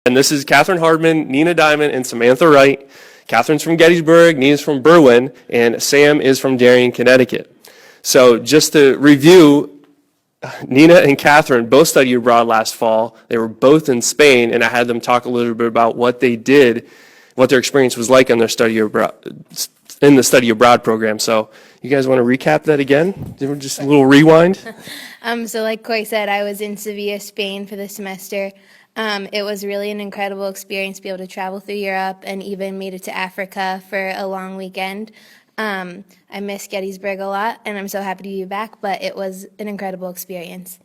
And this is Catherine Hardman, Nina Diamond, and Samantha Wright. Catherine's from Gettysburg, Nina's from Berwyn, and Sam is from Darien, Connecticut. So just to review, Nina and Catherine both studied abroad last fall. They were both in Spain, and I had them talk a little bit about what they did, what their experience was like in their study abroad, in the study abroad program. So you guys want to recap that again? Just a little rewind? So like Coy said, I was in Sevilla, Spain for the semester. It was really an incredible experience to be able to travel through Europe and even made it to Africa for a long weekend. I miss Gettysburg a lot, and I'm so happy to be back, but it was an incredible experience.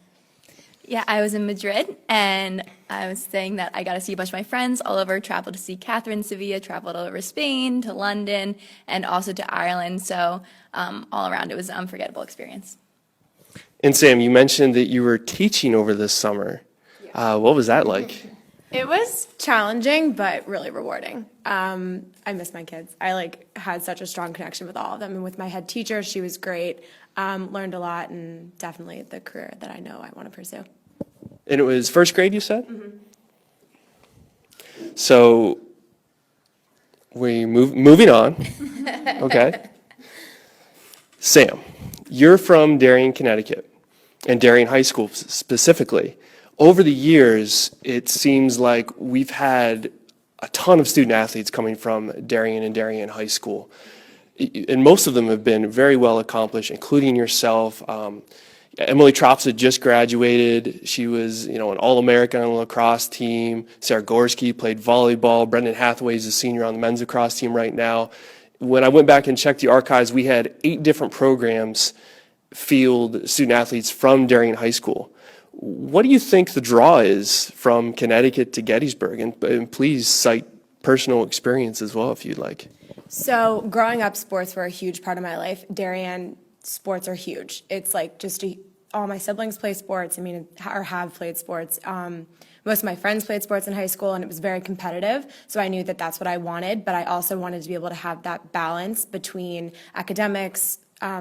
Yeah, I was in Madrid, and I was saying that I got to see a bunch of my friends all over, traveled to see Catherine, Sevilla, traveled over Spain, to London, and also to Ireland. So all around, it was an unforgettable experience. And Sam, you mentioned that you were teaching over this summer. What was that like? It was challenging, but really rewarding. I miss my kids. I had such a strong connection with all of them, and with my head teacher, she was great. Learned a lot, and definitely the career that I know I want to pursue. And it was first grade, you said? Mm-hmm. So we moving on. Okay. Sam, you're from Darien, Connecticut, and Darien High School specifically. Over the years, it seems like we've had a ton of student athletes coming from Darien and Darien High School. And most of them have been very well accomplished, including yourself. Emily Trops had just graduated. She was, an All-American on the lacrosse team. Sarah Gorski played volleyball. Brendan Hathaway is a senior on the men's lacrosse team right now. When I went back and checked the archives, we had 8 different programs field student athletes from Darien High School. What do you think the draw is from Connecticut to Gettysburg? And please cite personal experience as well, if you'd like. So growing up, sports were a huge part of my life. Darien sports are huge. It's all my siblings play sports, or have played sports. Most of my friends played sports in high school, and it was very competitive, so I knew that that's what I wanted, but I also wanted to be able to have that balance between academics,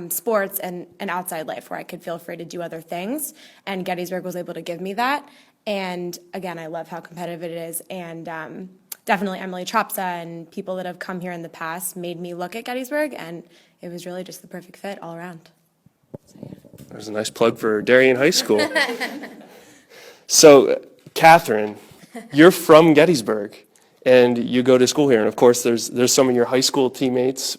sports, and an outside life where I could feel free to do other things, and Gettysburg was able to give me that. And again, I love how competitive it is, and definitely Emily Tropsa and people that have come here in the past made me look at Gettysburg, and it was really just the perfect fit all around. So, yeah. There's a nice plug for Darien High School. So, Catherine, you're from Gettysburg, and you go to school here. And of course, there's some of your high school teammates,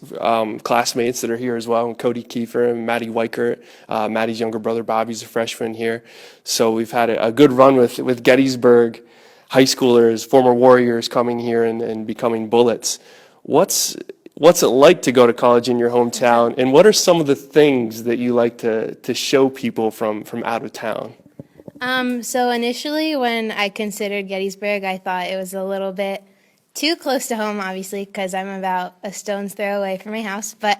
classmates that are here as well, and Cody Kiefer and Maddie Weichert. Maddie's younger brother, Bobby's a freshman here. So we've had a good run with Gettysburg high schoolers, former Warriors coming here and becoming Bullets. What's it like to go to college in your hometown, and what are some of the things that you like to show people from out of town? So initially when I considered Gettysburg, I thought it was a little bit too close to home, obviously, because I'm about a stone's throw away from my house. But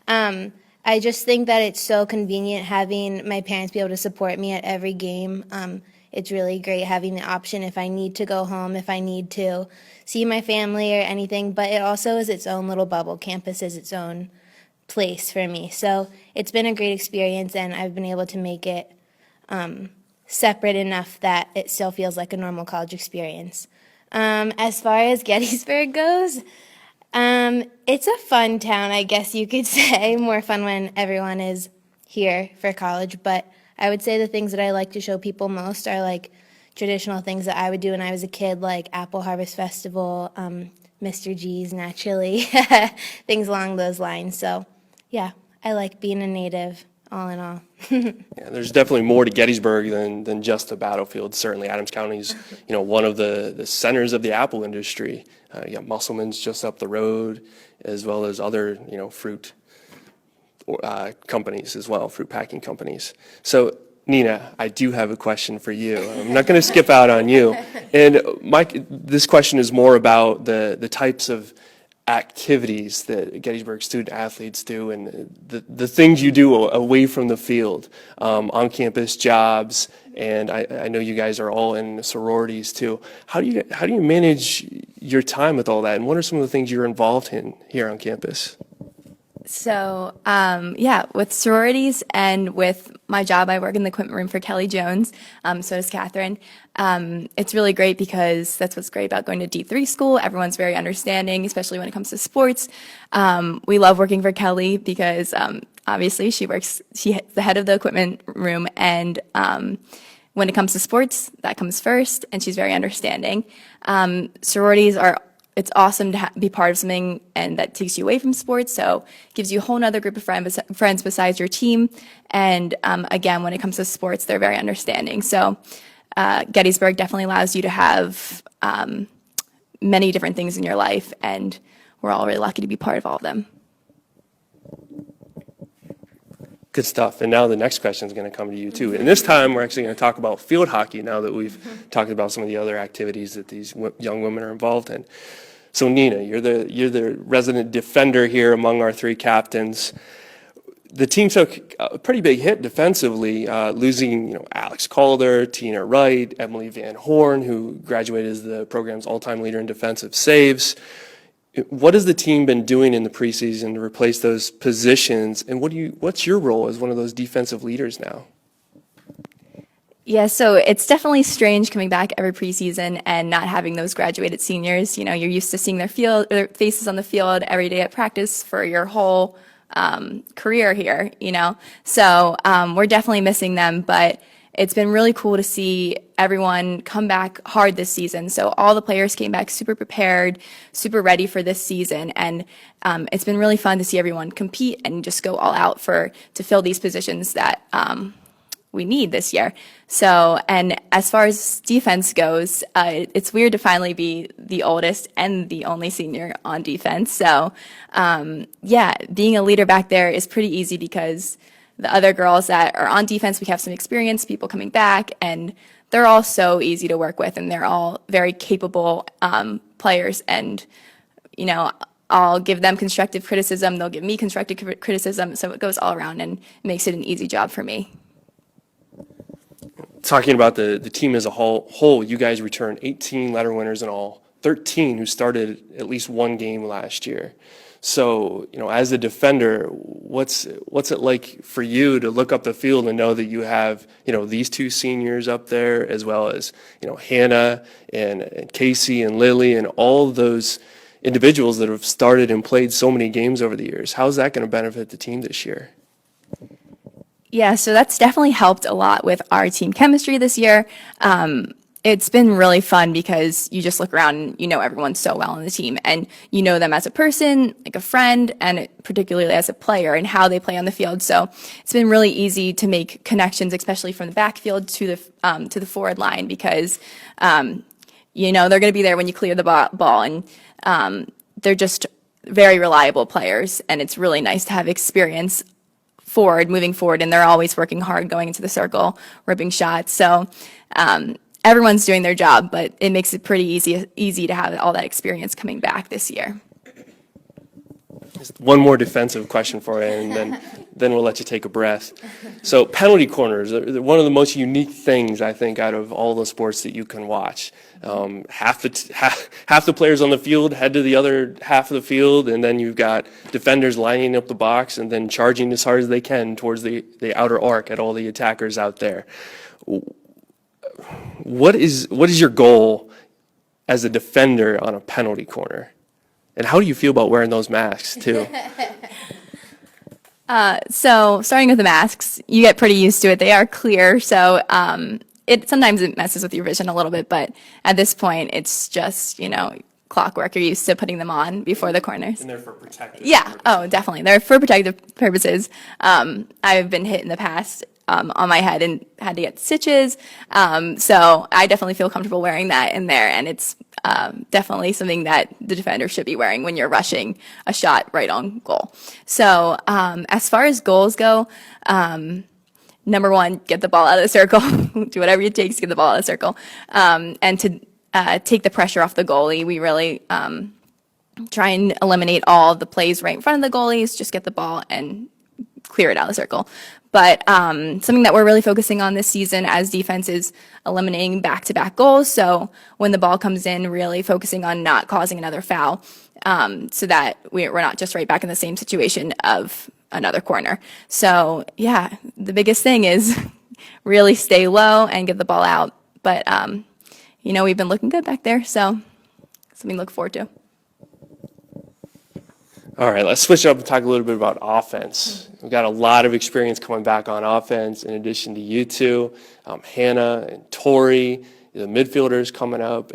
I just think that it's so convenient having my parents be able to support me at every game. It's really great having the option if I need to go home, if I need to see my family or anything. But it also is its own little bubble. Campus is its own place for me. So it's been a great experience, and I've been able to make it separate enough that it still feels like a normal college experience. As far as Gettysburg goes, it's a fun town, I guess you could say. More fun when everyone is here for college. But I would say the things that I like to show people most are like traditional things that I would do when I was a kid, like Apple Harvest Festival, Mr. G's, naturally, things along those lines. So, yeah, I like being a native, all in all. Yeah, there's definitely more to Gettysburg than just the battlefield. Certainly, Adams County is, one of the centers of the apple industry. You got Musselman's just up the road, as well as other, fruit companies as well, fruit packing companies. So, Nina, I do have a question for you. I'm not going to skip out on you. And this question is more about the types of activities that Gettysburg student athletes do and the things you do away from the field, on-campus jobs, and I know you guys are all in sororities too. How do you manage your time with all that, and what are some of the things you're involved in here on campus? So, with sororities and with my job, I work in the equipment room for Kelly Jones, so does Catherine. It's really great because that's what's great about going to D3 school. Everyone's very understanding, especially when it comes to sports. We love working for Kelly because obviously she's the head of the equipment room, and when it comes to sports, that comes first, and she's very understanding. Sororities it's awesome to be part of something and that takes you away from sports, so it gives you a whole other group of friends besides your team. And again, when it comes to sports, they're very understanding. So Gettysburg definitely allows you to have many different things in your life, and we're all really lucky to be part of all of them. Good stuff. And now the next question is going to come to you too. And this time we're actually going to talk about field hockey now that we've talked about some of the other activities that these young women are involved in. So Nina, you're the resident defender here among our three captains. The team took a pretty big hit defensively, losing Alex Calder, Tina Wright, Emily Van Horn, who graduated as the program's all-time leader in defensive saves. What has the team been doing in the preseason to replace those positions, and what's your role as one of those defensive leaders now? Yeah, so it's definitely strange coming back every preseason and not having those graduated seniors. You're used to seeing their faces on the field every day at practice for your whole career here, So we're definitely missing them, but it's been really cool to see everyone come back hard this season. So all the players came back super prepared, super ready for this season, and it's been really fun to see everyone compete and just go all out to fill these positions that we need this year. So, and as far as defense goes, it's weird to finally be the oldest and the only senior on defense. So, being a leader back there is pretty easy because the other girls that are on defense, we have some experience, people coming back, and they're all so easy to work with, and they're all very capable players. And, I'll give them constructive criticism, they'll give me constructive criticism, so it goes all around and makes it an easy job for me. Talking about the team as a whole, you guys returned 18 letter winners in all, 13 who started at least one game last year. So, as a defender, what's it like for you to look up the field and know that you have, these two seniors up there, as well as, Hannah and Casey and Lily and all those individuals that have started and played so many games over the years? How's that going to benefit the team this year? Yeah, so that's definitely helped a lot with our team chemistry this year. It's been really fun because you just look around and you know everyone so well on the team, and you know them as a person, like a friend, and particularly as a player and how they play on the field. So it's been really easy to make connections, especially from the backfield to the forward line, because they're going to be there when you clear the ball, and they're just very reliable players, and it's really nice to have experience moving forward, and they're always working hard going into the circle, ripping shots. So everyone's doing their job, but it makes it pretty easy to have all that experience coming back this year. Just one more defensive question for you, and then we'll let you take a breath. So penalty corners are one of the most unique things, I think, out of all the sports that you can watch. Half the players on the field head to the other half of the field, and then you've got defenders lining up the box and then charging as hard as they can towards the outer arc at all the attackers out there. What is your goal as a defender on a penalty corner? And how do you feel about wearing those masks, too? So starting with the masks, you get pretty used to it. They are clear, so sometimes it messes with your vision a little bit, but at this point, it's just, clockwork. You're used to putting them on before the corners. And they're for protective purposes. Oh, definitely. They're for protective purposes. I've been hit in the past on my head and had to get stitches, so I definitely feel comfortable wearing that in there, and it's definitely something that the defender should be wearing when you're rushing a shot right on goal. So as far as goals go, number one, get the ball out of the circle. Do whatever it takes to get the ball out of the circle. And to take the pressure off the goalie, we really try and eliminate all the plays right in front of the goalies, just get the ball and clear it out of the circle. But something that we're really focusing on this season as defense is eliminating back-to-back goals. So when the ball comes in, really focusing on not causing another foul, so that we're not just right back in the same situation of another corner. So yeah, the biggest thing is really stay low and get the ball out, but we've been looking good back there, so something to look forward to. All right, let's switch up and talk a little bit about offense. We've got a lot of experience coming back on offense in addition to you two, Hannah and Tori, the midfielders coming up,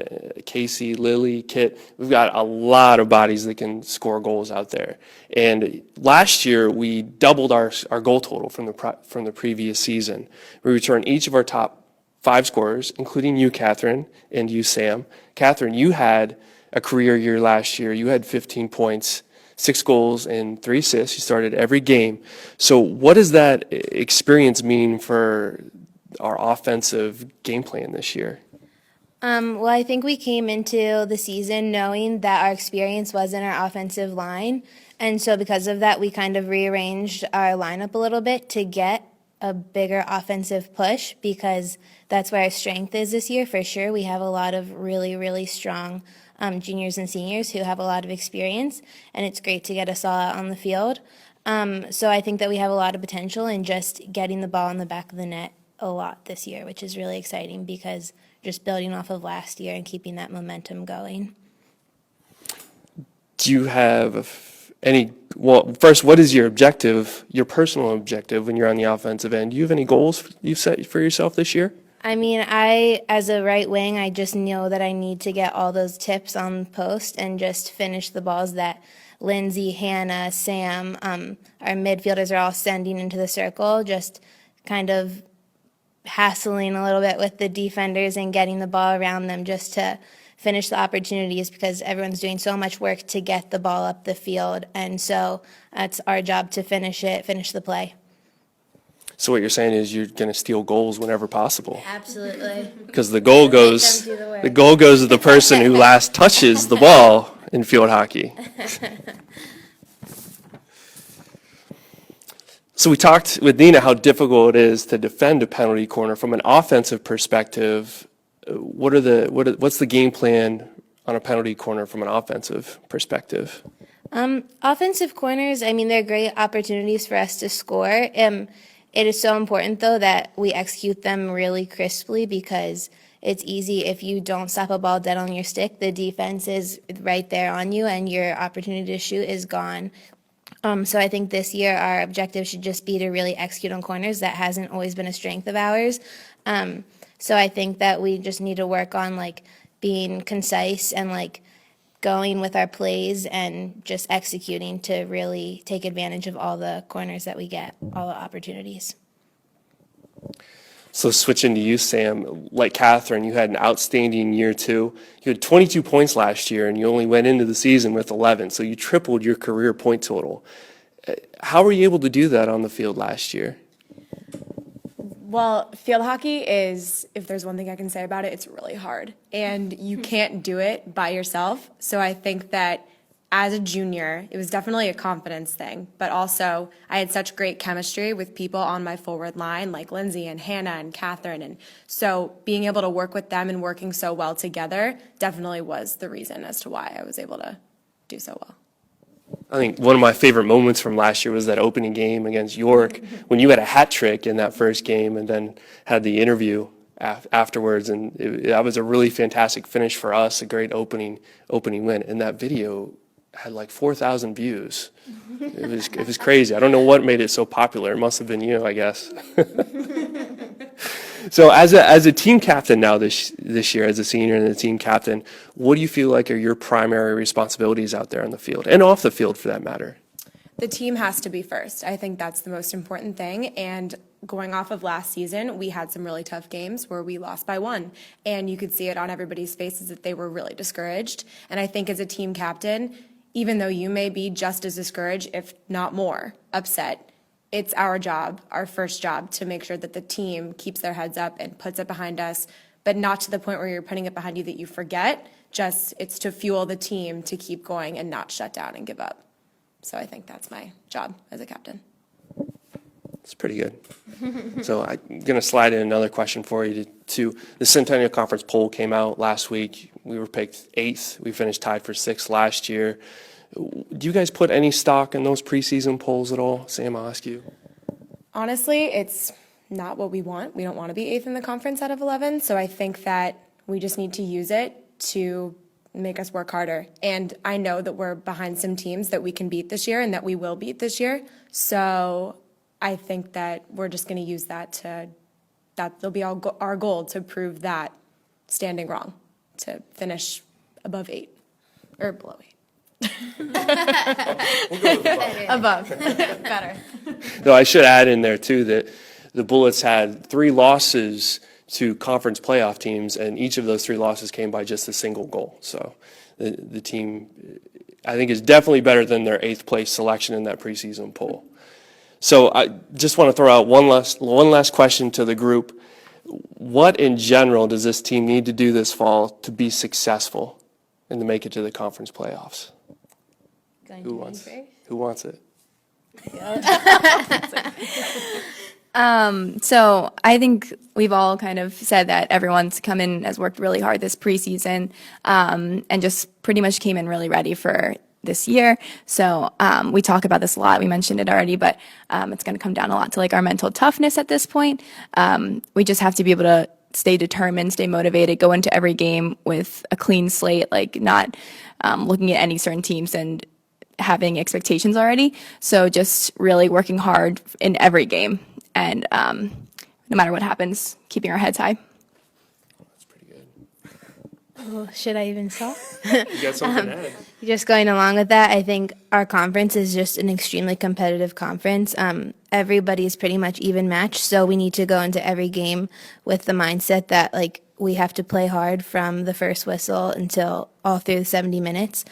Casey, Lily, Kit. We've got a lot of bodies that can score goals out there. And last year, we doubled our goal total from the previous season. We returned each of our top 5 scorers, including you, Catherine, and you, Sam. Catherine, you had a career year last year. You had 15 points. 6 goals and 3 assists. You started every game. So what does that experience mean for our offensive game plan this year? Well, I think we came into the season knowing that our experience was in our offensive line. And so because of that, we kind of rearranged our lineup a little bit to get a bigger offensive push, because that's where our strength is this year for sure. We have a lot of really, really strong juniors and seniors who have a lot of experience, and it's great to get us all out on the field. So I think that we have a lot of potential in just getting the ball in the back of the net a lot this year, which is really exciting because just building off of last year and keeping that momentum going. Do you have first, what is your objective, your personal objective when you're on the offensive end? Do you have any goals you've set for yourself this year? I mean, as a right wing, I just know that I need to get all those tips on post and just finish the balls that Lindsay, Hannah, Sam, our midfielders are all sending into the circle, just kind of hassling a little bit with the defenders and getting the ball around them just to finish the opportunities, because everyone's doing so much work to get the ball up the field. And so it's our job to finish the play. So what you're saying is you're going to steal goals whenever possible. Absolutely. Because the goal goes to the person who last touches the ball in field hockey. So we talked with Nina how difficult it is to defend a penalty corner from an offensive perspective. What's the game plan on a penalty corner from an offensive perspective? Offensive corners, I mean, they're great opportunities for us to score. It is so important, though, that we execute them really crisply, because it's easy if you don't stop a ball dead on your stick. The defense is right there on you, and your opportunity to shoot is gone. So I think this year our objective should just be to really execute on corners. That hasn't always been a strength of ours. So I think that we just need to work on being concise and going with our plays and just executing to really take advantage of all the corners that we get, all the opportunities. So switching to you, Sam, like Catherine, you had an outstanding year too. You had 22 points last year, and you only went into the season with 11, so you tripled your career point total. How were you able to do that on the field last year? Well, field hockey is, if there's one thing I can say about it, it's really hard. And you can't do it by yourself. So I think that as a junior, it was definitely a confidence thing. But also, I had such great chemistry with people on my forward line, like Lindsay and Hannah and Catherine. And so being able to work with them and working so well together definitely was the reason as to why I was able to do so well. I think one of my favorite moments from last year was that opening game against York, when you had a hat trick in that first game and then had the interview afterwards, and that was a really fantastic finish for us, a great opening win. And that video had 4,000 views. It was crazy. I don't know what made it so popular. It must have been you, I guess. So as a team captain now this year, as a senior and a team captain, what do you feel like are your primary responsibilities out there on the field and off the field for that matter? The team has to be first. I think that's the most important thing. And going off of last season, we had some really tough games where we lost by 1. And you could see it on everybody's faces that they were really discouraged. And I think as a team captain, even though you may be just as discouraged, if not more, upset, it's our job, our first job, to make sure that the team keeps their heads up and puts it behind us, but not to the point where you're putting it behind you that you forget. Just it's to fuel the team to keep going and not shut down and give up. So I think that's my job as a captain. It's pretty good. So I'm going to slide in another question for you. To the Centennial Conference poll came out last week. We were picked 8th. We finished tied for 6th last year. Do you guys put any stock in those preseason polls at all? Sam, I'll ask you. Honestly, it's not what we want. We don't want to be 8th in the conference out of 11. So I think that we just need to use it to make us work harder. And I know that we're behind some teams that we can beat this year and that we will beat this year. So I think that we're just going to use that'll be our goal, to prove that standing wrong, to finish above 8 or below 8. Above. Better. No, I should add in there too that the Bullets had 3 losses to conference playoff teams, and each of those 3 losses came by just a single goal. So the team, I think, is definitely better than their 8th place selection in that preseason poll. So I just want to throw out one last question to the group. What in general does this team need to do this fall to be successful and to make it to the conference playoffs? Who wants it? So I think we've all kind of said that everyone's come in, has worked really hard this preseason, and just pretty much came in really ready for this year. So we talk about this a lot. We mentioned it already, but it's going to come down a lot to like our mental toughness at this point. We just have to be able to stay determined, stay motivated, go into every game with a clean slate, like not looking at any certain teams and having expectations already. So just really working hard in every game, and no matter what happens, keeping our heads high. That's pretty good. Oh, should I even stop? You got something to add? Just going along with that, I think our conference is just an extremely competitive conference. Everybody's pretty much even matched, so we need to go into every game with the mindset that like we have to play hard from the first whistle until all through the 70 minutes.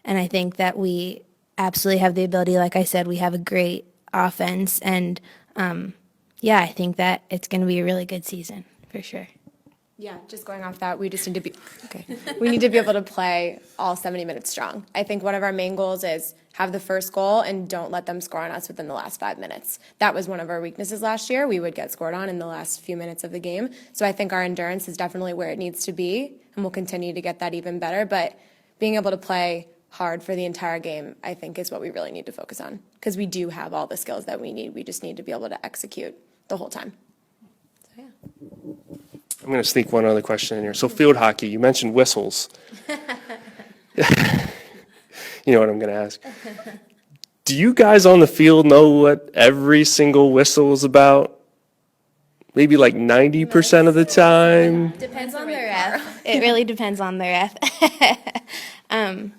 And I think that we absolutely have the ability. Like I said, we have a great offense, and I think that it's going to be a really good season for sure. Yeah, just going off that, we just need to be we need to be able to play all 70 minutes strong. I think one of our main goals is have the first goal and don't let them score on us within the last 5 minutes. That was one of our weaknesses last year. We would get scored on in the last few minutes of the game. So I think our endurance is definitely where it needs to be, and we'll continue to get that even better. But being able to play hard for the entire game, I think, is what we really need to focus on, because we do have all the skills that we need. We just need to be able to execute the whole time. So, yeah. I'm going to sneak one other question in here. So field hockey, you mentioned whistles. You know what I'm going to ask. Do you guys on the field know what every single whistle is about? Maybe like 90% of the time? Depends on the ref. It really depends on the ref. I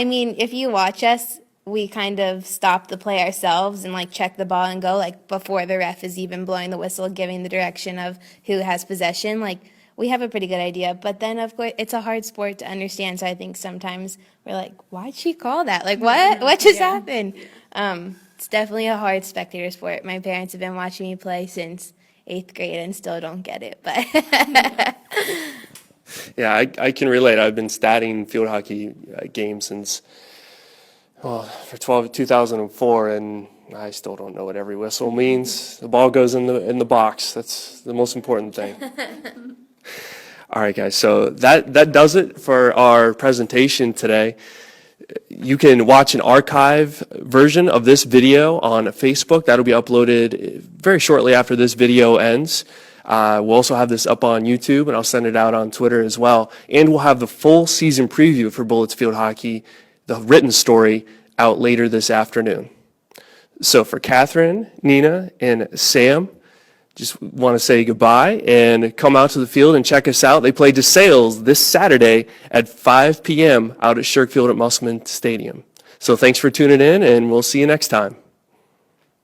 mean, if you watch us, we kind of stop the play ourselves and like check the ball and go like before the ref is even blowing the whistle, giving the direction of who has possession. Like we have a pretty good idea, but then of course it's a hard sport to understand. So I think sometimes we're like, why'd she call that? Like what just happened? It's definitely a hard spectator sport. My parents have been watching me play since 8th grade and still don't get it, but Yeah, I can relate. I've been statting field hockey games since 2004, and I still don't know what every whistle means. The ball goes in the box. That's the most important thing. All right, guys. So that does it for our presentation today. You can watch an archive version of this video on Facebook. That'll be uploaded very shortly after this video ends. We'll also have this up on YouTube, and I'll send it out on Twitter as well. And we'll have the full season preview for Bullets Field Hockey, the written story, out later this afternoon. So for Catherine, Nina, and Sam, just want to say goodbye and come out to the field and check us out. They play DeSales this Saturday at 5 p.m. out at Shirk Field at Musselman Stadium. So thanks for tuning in, and we'll see you next time.